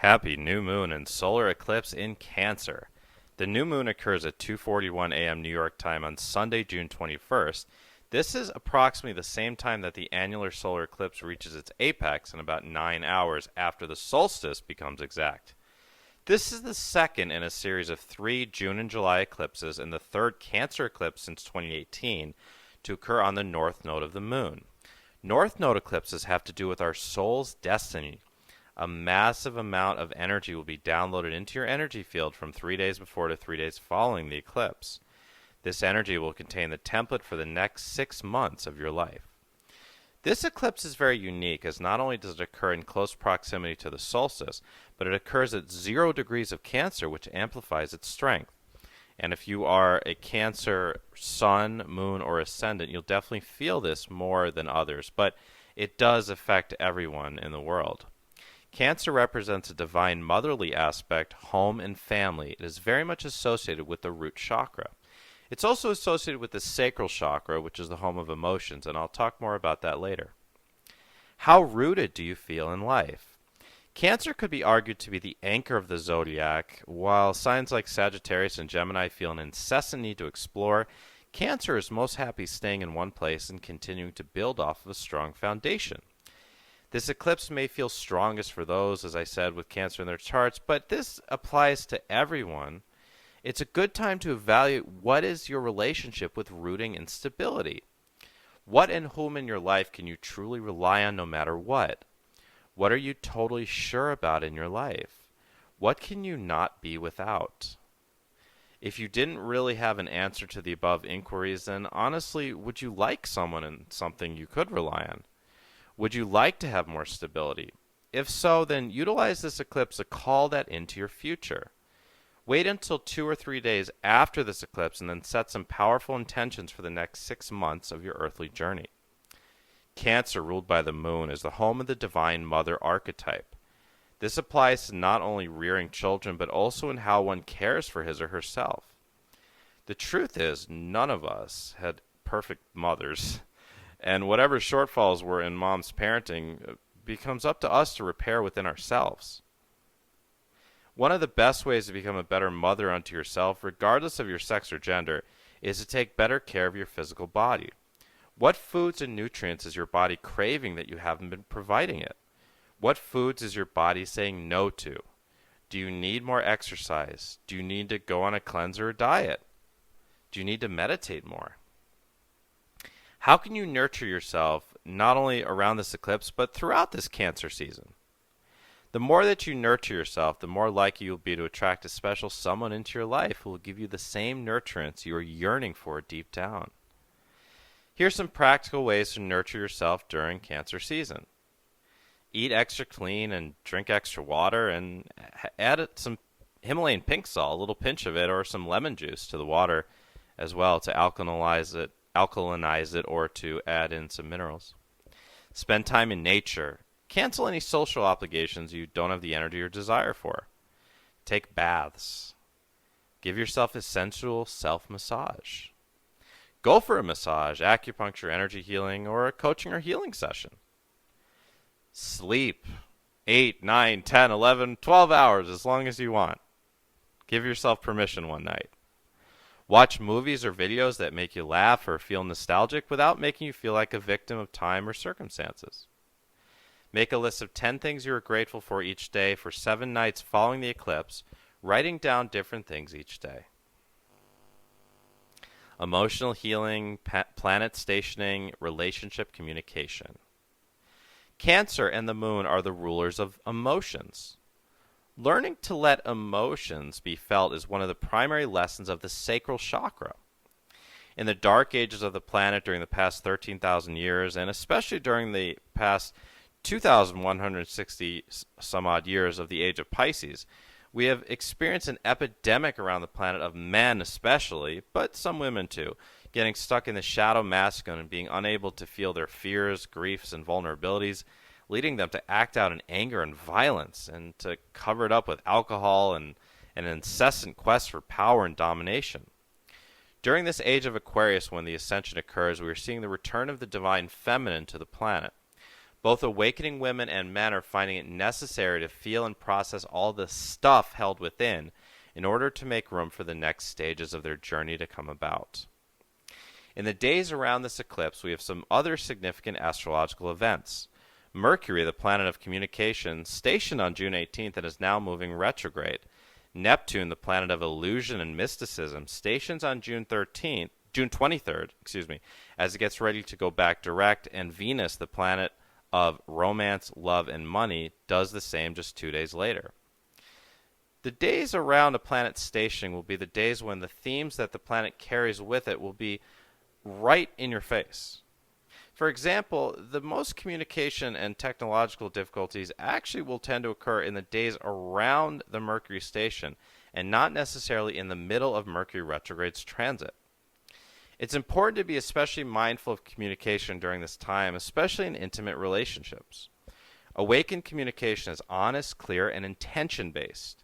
Happy new moon and solar eclipse in Cancer. The new moon occurs at 2:41 a.m. New York time on Sunday, June 21st. This is approximately the same time that the annular solar eclipse reaches its apex, and about 9 hours after the solstice becomes exact. This is the second in a series of 3 June and July eclipses and the third Cancer eclipse since 2018 to occur on the north node of the moon. North node eclipses have to do with our soul's destiny. A massive amount of energy will be downloaded into your energy field from 3 days before to 3 days following the eclipse. This energy will contain the template for the next 6 months of your life. This eclipse is very unique, as not only does it occur in close proximity to the solstice, but it occurs at 0 degrees of Cancer, which amplifies its strength. And if you are a Cancer sun, moon, or ascendant, you'll definitely feel this more than others, but it does affect everyone in the world. Cancer represents a divine motherly aspect, home and family. It is very much associated with the root chakra. It's also associated with the sacral chakra, which is the home of emotions, and I'll talk more about that later. How rooted do you feel in life? Cancer could be argued to be the anchor of the zodiac. While signs like Sagittarius and Gemini feel an incessant need to explore, Cancer is most happy staying in one place and continuing to build off of a strong foundation. This eclipse may feel strongest for those, as I said, with Cancer in their charts, but this applies to everyone. It's a good time to evaluate what is your relationship with rooting and stability. What and whom in your life can you truly rely on no matter what? What are you totally sure about in your life? What can you not be without? If you didn't really have an answer to the above inquiries, then honestly, would you like someone and something you could rely on? Would you like to have more stability? If so, then utilize this eclipse to call that into your future. Wait until 2 or 3 days after this eclipse and then set some powerful intentions for the next 6 months of your earthly journey. Cancer, ruled by the moon, is the home of the divine mother archetype. This applies to not only rearing children, but also in how one cares for his or herself. The truth is, none of us had perfect mothers. And whatever shortfalls were in mom's parenting becomes up to us to repair within ourselves. One of the best ways to become a better mother unto yourself, regardless of your sex or gender, is to take better care of your physical body. What foods and nutrients is your body craving that you haven't been providing it? What foods is your body saying no to? Do you need more exercise? Do you need to go on a cleanse or a diet? Do you need to meditate more? How can you nurture yourself not only around this eclipse, but throughout this Cancer season? The more that you nurture yourself, the more likely you'll be to attract a special someone into your life who will give you the same nurturance you are yearning for deep down. Here's some practical ways to nurture yourself during Cancer season. Eat extra clean and drink extra water, and add some Himalayan pink salt, a little pinch of it, or some lemon juice to the water as well to alkalinize it or to add in some minerals. Spend time in nature. Cancel any social obligations you don't have the energy or desire for. Take baths. Give yourself a sensual self-massage. Go for a massage, acupuncture, energy healing, or a coaching or healing session. Sleep 8, 9, 10, 11, 12 hours as long as you want. Give yourself permission one night. Watch movies or videos that make you laugh or feel nostalgic without making you feel like a victim of time or circumstances. Make a list of 10 things you are grateful for each day for 7 nights following the eclipse, writing down different things each day. Emotional healing, planet stationing, relationship communication. Cancer and the moon are the rulers of emotions. Learning to let emotions be felt is one of the primary lessons of the sacral chakra. In the dark ages of the planet during the past 13,000 years, and especially during the past 2,160 some odd years of the age of Pisces, we have experienced an epidemic around the planet of men especially, but some women too, getting stuck in the shadow masculine and being unable to feel their fears, griefs, and vulnerabilities, leading them to act out in anger and violence and to cover it up with alcohol and an incessant quest for power and domination. During this age of Aquarius, when the ascension occurs, we are seeing the return of the divine feminine to the planet. Both awakening women and men are finding it necessary to feel and process all the stuff held within in order to make room for the next stages of their journey to come about. In the days around this eclipse, we have some other significant astrological events. Mercury, the planet of communication, stationed on June 18th and is now moving retrograde. Neptune, the planet of illusion and mysticism, stations on June 23rd, as it gets ready to go back direct, and Venus, the planet of romance, love, and money, does the same just 2 days later. The days around a planet stationing will be the days when the themes that the planet carries with it will be right in your face. For example, the most communication and technological difficulties actually will tend to occur in the days around the Mercury station and not necessarily in the middle of Mercury retrograde's transit. It's important to be especially mindful of communication during this time, especially in intimate relationships. Awakened communication is honest, clear, and intention-based.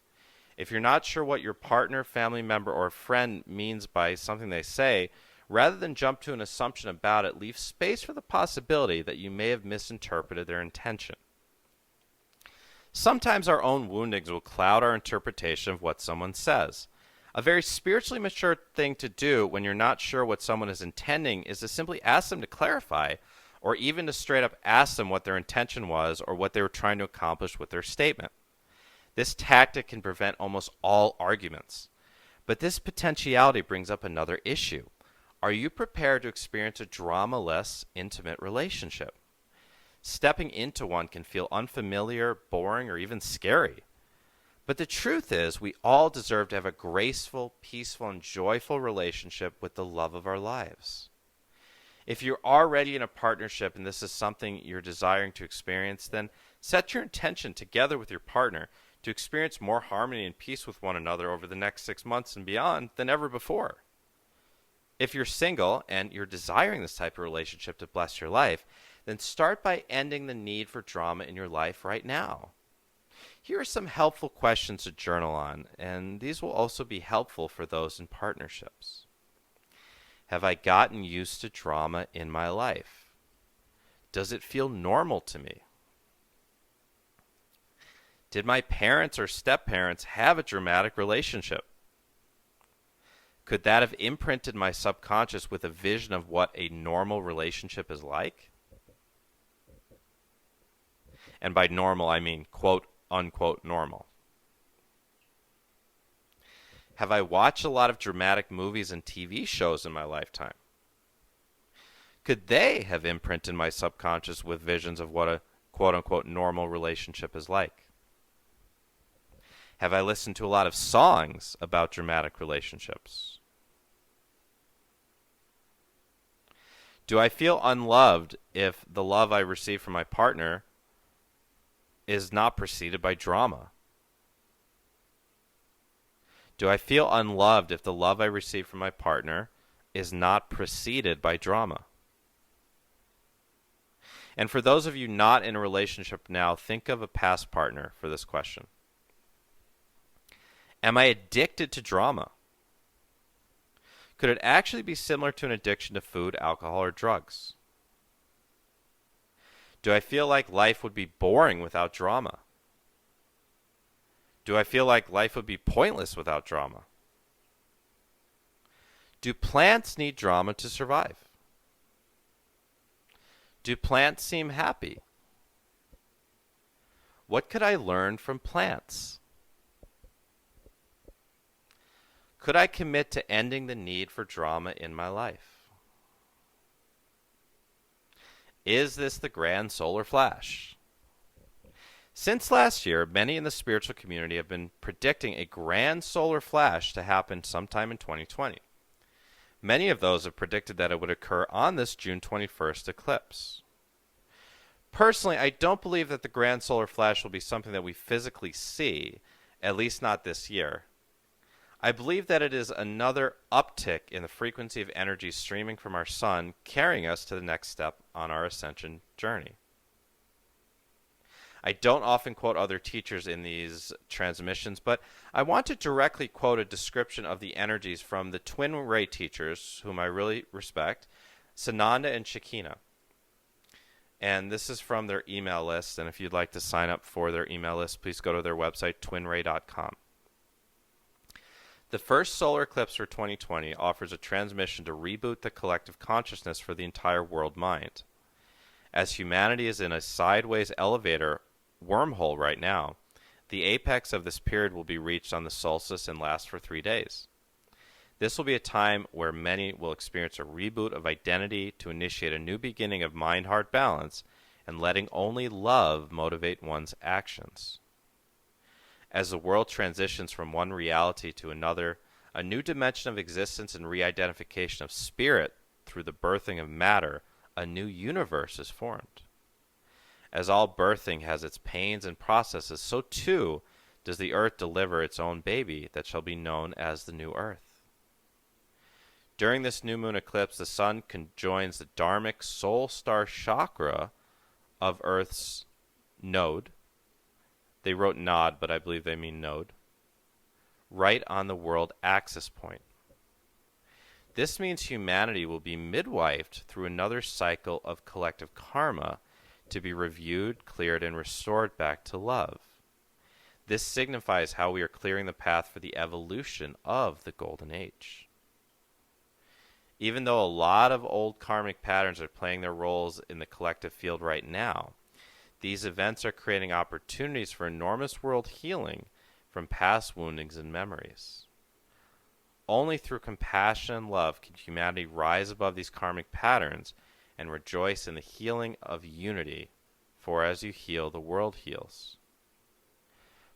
If you're not sure what your partner, family member, or friend means by something they say, rather than jump to an assumption about it, leave space for the possibility that you may have misinterpreted their intention. Sometimes our own woundings will cloud our interpretation of what someone says. A very spiritually mature thing to do when you're not sure what someone is intending is to simply ask them to clarify, or even to straight up ask them what their intention was or what they were trying to accomplish with their statement. This tactic can prevent almost all arguments. But this potentiality brings up another issue. Are you prepared to experience a drama-less, intimate relationship? Stepping into one can feel unfamiliar, boring, or even scary. But the truth is, we all deserve to have a graceful, peaceful, and joyful relationship with the love of our lives. If you're already in a partnership and this is something you're desiring to experience, then set your intention together with your partner to experience more harmony and peace with one another over the next 6 months and beyond than ever before. If you're single and you're desiring this type of relationship to bless your life, then start by ending the need for drama in your life right now. Here are some helpful questions to journal on, and these will also be helpful for those in partnerships. Have I gotten used to drama in my life? Does it feel normal to me? Did my parents or step-parents have a dramatic relationship? Could that have imprinted my subconscious with a vision of what a normal relationship is like? And by normal, I mean quote, unquote, normal. Have I watched a lot of dramatic movies and TV shows in my lifetime? Could they have imprinted my subconscious with visions of what a quote, unquote, normal relationship is like? Have I listened to a lot of songs about dramatic relationships? Do I feel unloved if the love I receive from my partner is not preceded by drama? Do I feel unloved if the love I receive from my partner is not preceded by drama? And for those of you not in a relationship now, think of a past partner for this question. Am I addicted to drama? Could it actually be similar to an addiction to food, alcohol, or drugs? Do I feel like life would be boring without drama? Do I feel like life would be pointless without drama? Do plants need drama to survive? Do plants seem happy? What could I learn from plants? Could I commit to ending the need for drama in my life? Is this the grand solar flash? Since last year, many in the spiritual community have been predicting a grand solar flash to happen sometime in 2020. Many of those have predicted that it would occur on this June 21st eclipse. Personally, I don't believe that the grand solar flash will be something that we physically see, at least not this year. I believe that it is another uptick in the frequency of energy streaming from our sun, carrying us to the next step on our ascension journey. I don't often quote other teachers in these transmissions, but I want to directly quote a description of the energies from the twin ray teachers, whom I really respect, Sananda and Shekina. And this is from their email list. And if you'd like to sign up for their email list, please go to their website, twinray.com. The first solar eclipse for 2020 offers a transmission to reboot the collective consciousness for the entire world mind. As humanity is in a sideways elevator wormhole right now, the apex of this period will be reached on the solstice and last for 3 days. This will be a time where many will experience a reboot of identity to initiate a new beginning of mind-heart balance and letting only love motivate one's actions. As the world transitions from one reality to another, a new dimension of existence and re-identification of spirit through the birthing of matter, a new universe is formed. As all birthing has its pains and processes, so too does the earth deliver its own baby that shall be known as the new earth. During this new moon eclipse, the sun conjoins the dharmic soul star chakra of Earth's node. They wrote nod, but I believe they mean node. Right on the world axis point. This means humanity will be midwifed through another cycle of collective karma to be reviewed, cleared, and restored back to love. This signifies how we are clearing the path for the evolution of the Golden Age. Even though a lot of old karmic patterns are playing their roles in the collective field right now, these events are creating opportunities for enormous world healing from past woundings and memories. Only through compassion and love can humanity rise above these karmic patterns and rejoice in the healing of unity, for as you heal, the world heals.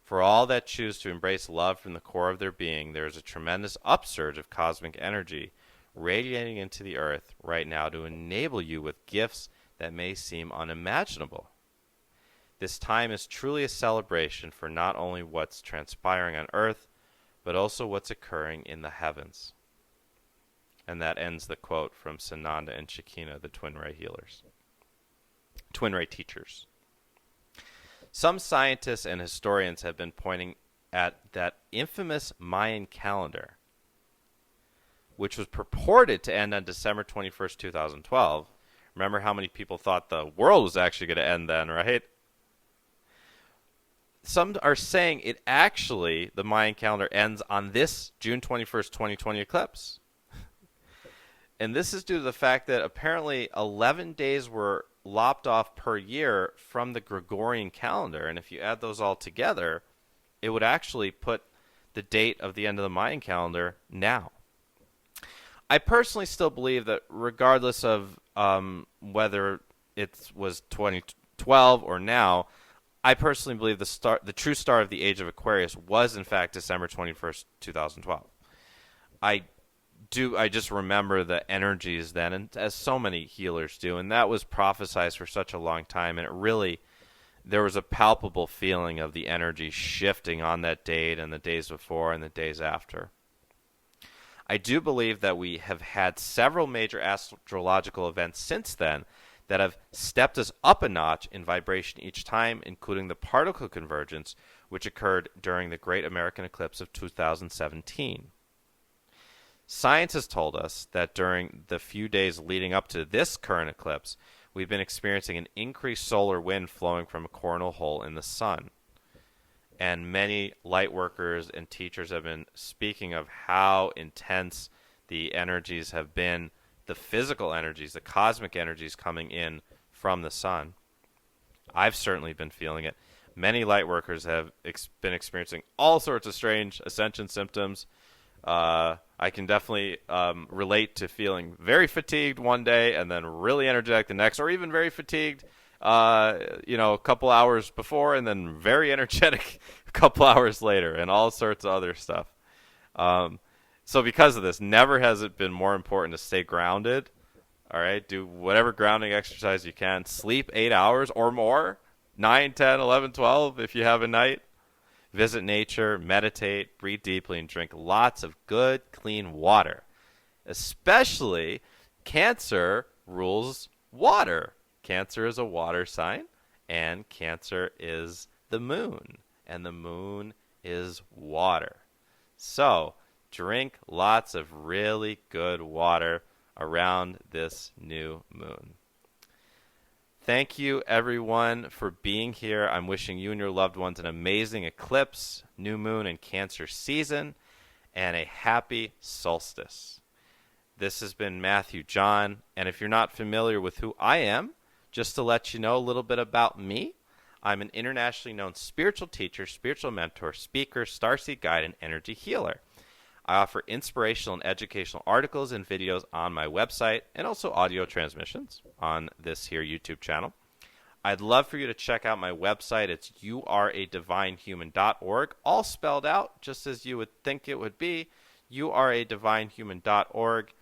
For all that choose to embrace love from the core of their being, there is a tremendous upsurge of cosmic energy radiating into the earth right now to enable you with gifts that may seem unimaginable. This time is truly a celebration for not only what's transpiring on earth, but also what's occurring in the heavens. And that ends the quote from Sananda and Shekinah, the Twin Ray healers. Twin Ray teachers. Some scientists and historians have been pointing at that infamous Mayan calendar, which was purported to end on December 21st, 2012. Remember how many people thought the world was actually going to end then, right? Some are saying it actually, the Mayan calendar, ends on this June 21st, 2020 eclipse. And this is due to the fact that apparently 11 days were lopped off per year from the Gregorian calendar. And if you add those all together, it would actually put the date of the end of the Mayan calendar now. I personally still believe that regardless of whether it was 2012 or now, I personally believe the true start of the age of Aquarius was in fact December 21st, 2012. I just remember the energies then, and as so many healers do, and that was prophesized for such a long time, and it really, there was a palpable feeling of the energy shifting on that date and the days before and the days after. I do believe that we have had several major astrological events since then that have stepped us up a notch in vibration each time, including the particle convergence, which occurred during the Great American Eclipse of 2017. Science has told us that during the few days leading up to this current eclipse, we've been experiencing an increased solar wind flowing from a coronal hole in the sun. And many light workers and teachers have been speaking of how intense the energies have been, the physical energies, the cosmic energies coming in from the sun. I've certainly been feeling it. Many light workers have been experiencing all sorts of strange ascension symptoms. I can definitely relate to feeling very fatigued one day and then really energetic the next, or even very fatigued a couple hours before and then very energetic a couple hours later, and all sorts of other stuff. So because of this, never has it been more important to stay grounded. All right, do whatever grounding exercise you can. Sleep 8 hours or more, 9, 10, 11, 12 if you have a night. Visit nature, meditate, breathe deeply, and drink lots of good, clean water. Especially, Cancer rules water. Cancer is a water sign, and Cancer is the moon, and the moon is water. So, drink lots of really good water around this new moon. Thank you, everyone, for being here. I'm wishing you and your loved ones an amazing eclipse, new moon, and Cancer season, and a happy solstice. This has been Matthew John, and if you're not familiar with who I am, just to let you know a little bit about me, I'm an internationally known spiritual teacher, spiritual mentor, speaker, starseed guide, and energy healer. I offer inspirational and educational articles and videos on my website and also audio transmissions on this here YouTube channel. I'd love for you to check out my website. It's youaredivinehuman.org, all spelled out just as you would think it would be, youaredivinehuman.org.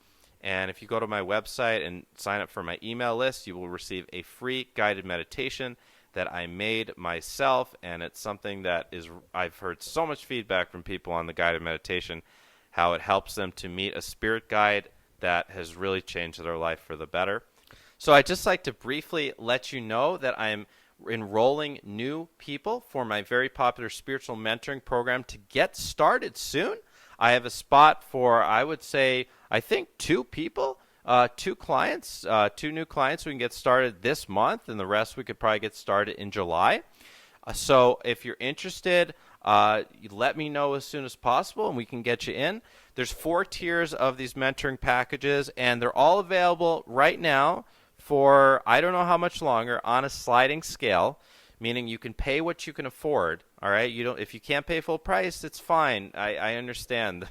And if you go to my website and sign up for my email list, you will receive a free guided meditation that I made myself, and it's something that I've heard so much feedback from people on the guided meditation, how it helps them to meet a spirit guide that has really changed their life for the better. So I'd just like to briefly let you know that I'm enrolling new people for my very popular spiritual mentoring program to get started soon. I have a spot for, I would say, I think 2 people, 2 clients, 2 new clients we can get started this month, and the rest we could probably get started in July. So if you're interested, you let me know as soon as possible, and we can get you in. There's 4 tiers of these mentoring packages, and they're all available right now for I don't know how much longer on a sliding scale, meaning you can pay what you can afford. All right, if you can't pay full price, it's fine. I understand.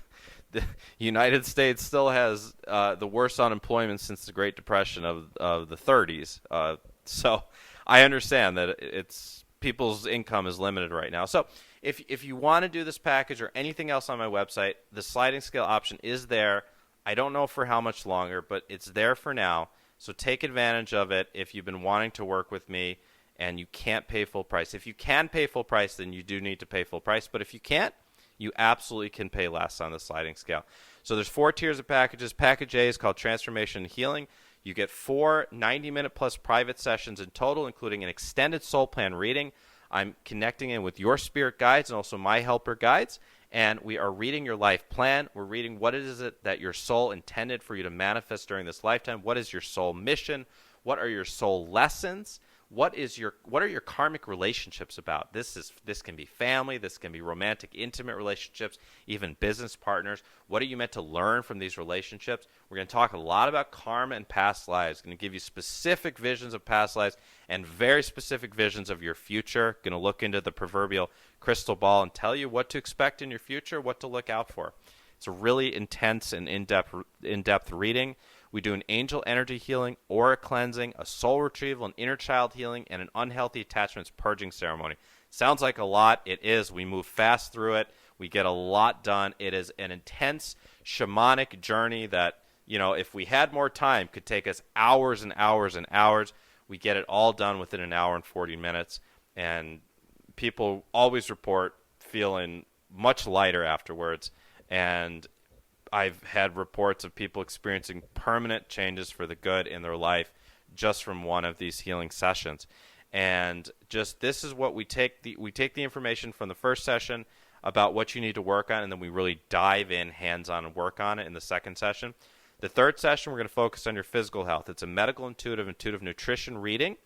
The United States still has the worst unemployment since the Great Depression of the 30s. So I understand that people's income is limited right now. So if you want to do this package or anything else on my website, the sliding scale option is there. I don't know for how much longer, but it's there for now. So take advantage of it if you've been wanting to work with me and you can't pay full price. If you can pay full price, then you do need to pay full price. But if you can't, you absolutely can pay less on the sliding scale. So there's 4 tiers of packages. Package A is called Transformation and Healing. You get 4 90-minute plus private sessions in total, including an extended soul plan reading. I'm connecting in with your spirit guides and also my helper guides, and we are reading your life plan. We're reading what is it that your soul intended for you to manifest during this lifetime. What is your soul mission? What are your soul lessons? What are your karmic relationships about? This can be family, this can be romantic, intimate relationships, even business partners. What are you meant to learn from these relationships? We're going to talk a lot about karma and past lives. Going to give you specific visions of past lives and very specific visions of your future. Going to look into the proverbial crystal ball and tell you what to expect in your future, what to look out for. It's a really intense and in-depth reading. We do an angel energy healing, aura cleansing, a soul retrieval, an inner child healing, and an unhealthy attachments purging ceremony. Sounds like a lot. It is. We move fast through it. We get a lot done. It is an intense shamanic journey that, if we had more time, could take us hours and hours and hours. We get it all done within an hour and 40 minutes. And people always report feeling much lighter afterwards. And I've had reports of people experiencing permanent changes for the good in their life just from one of these healing sessions. And just this is what we take the information from the first session about what you need to work on, and then we really dive in hands-on and work on it in the second session. The third session, we're going to focus on your physical health. It's a medical intuitive nutrition reading,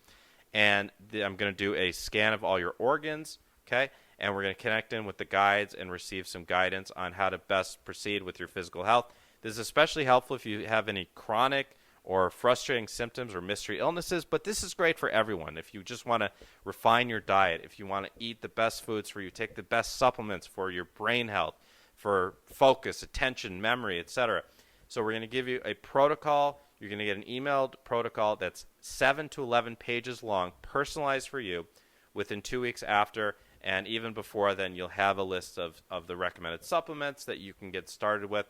and I'm going to do a scan of all your organs, okay? And we're going to connect in with the guides and receive some guidance on how to best proceed with your physical health. This is especially helpful if you have any chronic or frustrating symptoms or mystery illnesses, but this is great for everyone. If you just want to refine your diet, if you want to eat the best foods for you, take the best supplements for your brain health, for focus, attention, memory, etc. So we're going to give you a protocol. You're going to get an emailed protocol that's 7 to 11 pages long, personalized for you within 2 weeks after. And even before then, you'll have a list of the recommended supplements that you can get started with.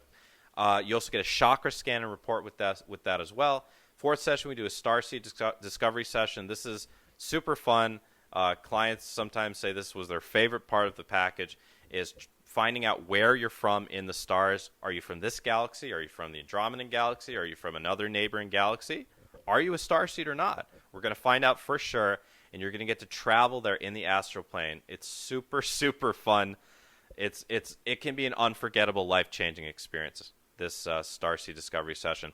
You also get a chakra scan and report with that as well. Fourth session, we do a Starseed discovery session. This is super fun. Clients sometimes say this was their favorite part of the package, is finding out where you're from in the stars. Are you from this galaxy? Are you from the Andromedan galaxy? Are you from another neighboring galaxy? Are you a starseed or not? We're going to find out for sure. And you're going to get to travel there in the astral plane. It's super, super fun. It can be an unforgettable, life-changing experience, this Starseed Discovery session.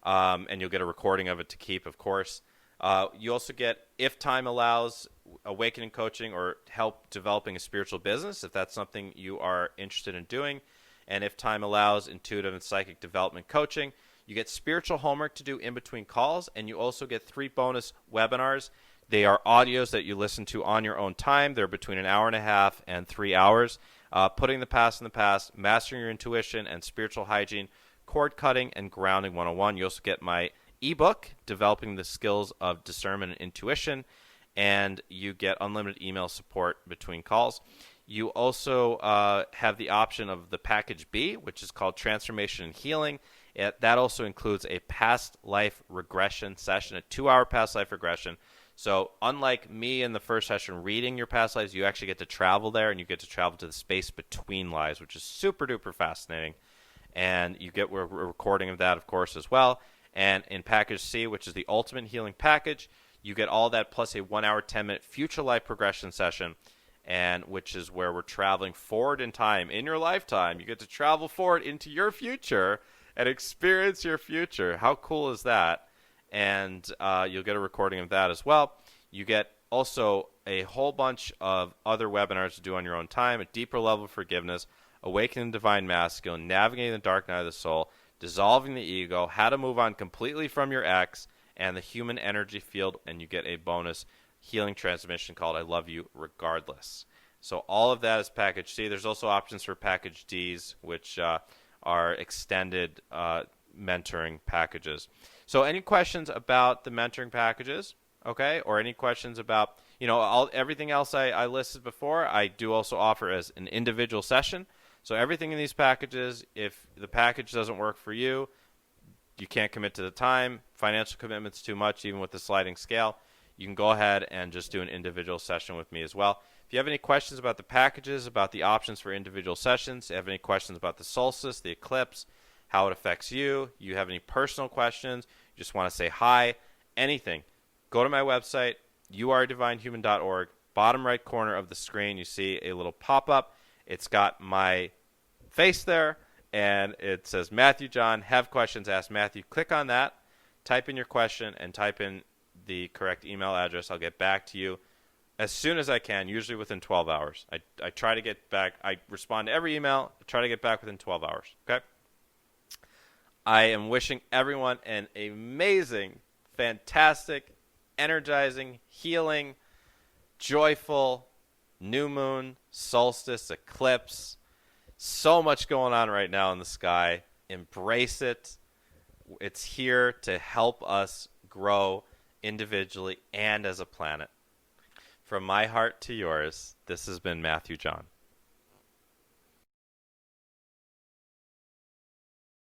And you'll get a recording of it to keep, of course. You also get, if time allows, awakening coaching or help developing a spiritual business, if that's something you are interested in doing. And if time allows, intuitive and psychic development coaching. You get spiritual homework to do in between calls, and you also get 3 bonus webinars. They are audios that you listen to on your own time. They're between an hour and a half and 3 hours. Putting the past in the past, mastering your intuition and spiritual hygiene, cord cutting, and grounding 101. You also get my ebook, Developing the Skills of Discernment and Intuition, and you get unlimited email support between calls. You also have the option of the package B, which is called Transformation and Healing. That also includes a past life regression session, a 2-hour past life regression. So unlike me in the first session reading your past lives, you actually get to travel there, and you get to travel to the space between lives, which is super duper fascinating. And you get a recording of that, of course, as well. And in package C, which is the ultimate healing package, you get all that plus a 1-hour, 10-minute future life progression session, and which is where we're traveling forward in time in your lifetime. You get to travel forward into your future and experience your future. How cool is that? And you'll get a recording of that as well. You get also a whole bunch of other webinars to do on your own time, a deeper level of forgiveness, awakening the divine masculine, navigating the dark night of the soul, dissolving the ego, how to move on completely from your ex, and the human energy field, and you get a bonus healing transmission called I Love You Regardless. So all of that is package C. There's also options for package Ds, which are extended mentoring packages. So any questions about the mentoring packages, okay, or any questions about, everything else I listed before, I do also offer as an individual session. So everything in these packages, if the package doesn't work for you, you can't commit to the time, financial commitment's too much, even with the sliding scale, you can go ahead and just do an individual session with me as well. If you have any questions about the packages, about the options for individual sessions, if you have any questions about the solstice, the eclipse, how it affects you, you have any personal questions, you just want to say hi, anything, go to my website, youaredivinehuman.org. Bottom right corner of the screen, you see a little pop-up. It's got my face there, and it says, Matthew John, have questions, ask Matthew. Click on that, type in your question, and type in the correct email address. I'll get back to you as soon as I can, usually within 12 hours. I try to get back. I respond to every email. I try to get back within 12 hours, okay? I am wishing everyone an amazing, fantastic, energizing, healing, joyful new moon, solstice, eclipse. So much going on right now in the sky. Embrace it. It's here to help us grow individually and as a planet. From my heart to yours, this has been Matthew John.